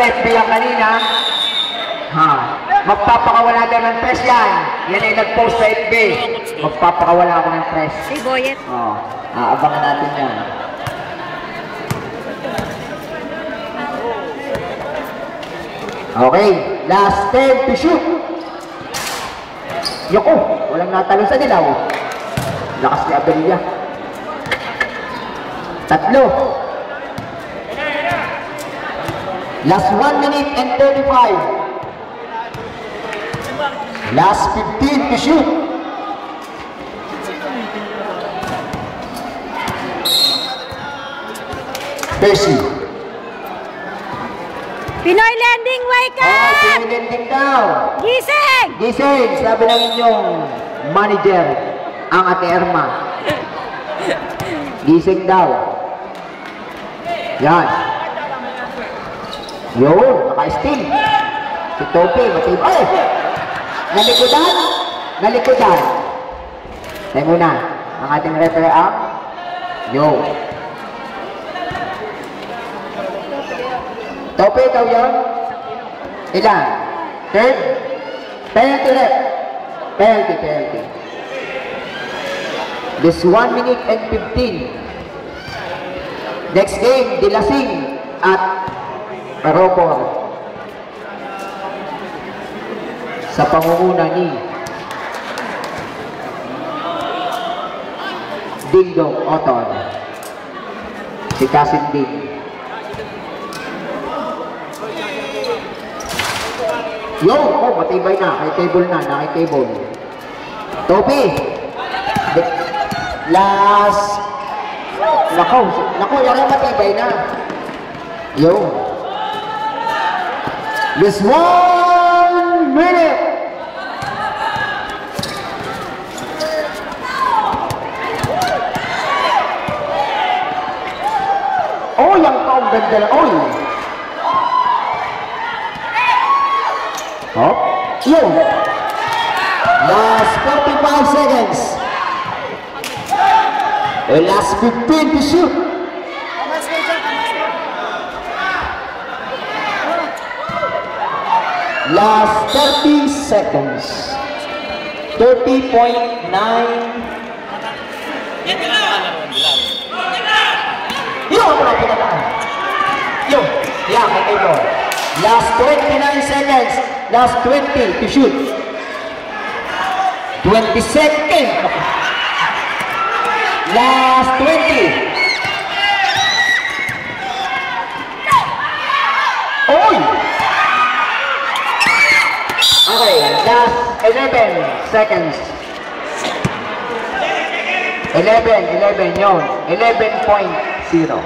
FB ang kanina. Ha, magpapakawala daw ng press yan. Yan ay nag-post sa FB. Magpapakawala ako ng press. Si Boyet. Oh, abangan natin yan. Okay, last 10 to shoot. Yoko, walang natalong sa dilaw. Lakas ni Abelia. Tatlo. Last 1 minute and 35. Last 15 to shoot. Percy. Pinoy Landing, wake up! Pinoy Landing daw. Gising! Gising, sabi ng inyong manager, ang Ate Erma. Gising daw. Yan. Yun, naka-steal. Si Topi, matibay. Nalikodan. Nalikodan. Tayo muna. Ang ating referee ang yo. Topi, ikaw yun? Ilan? Third? Penalty rep. Penalty. This 1 minute and 15. Next game, Dilasing at Paropor. Sa pangunguna ni Dingdong Oton. Si Kasinding. Yo! Oh, matibay na. Kay table na. Naki-table. Topi! Last... Nako, yan matibay na. Yo! This 1 minute! Oh, yung kaong ganda na. Oh! Oh, yo! Last 45 seconds. The last 15 to shoot. Last 30 seconds. 30.9. Yo, ako na pinataan. Yo, yeah, kay Table. Last 29 seconds. Last 20 to shoot. 20 seconds. Last 20. Oy! Okay, last 11 seconds. 11 yun. 11.0.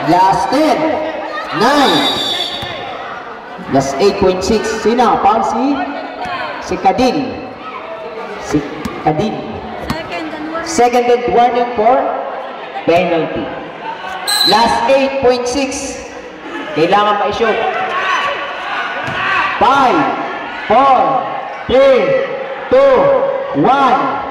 Last 10. 9. Last 8.6. Sino? Paul si Kadin. Si Kadin. Second and warning for penalty. Last 8.6. Kailangan ma-shoot. 5, 4, 3, 2, 1.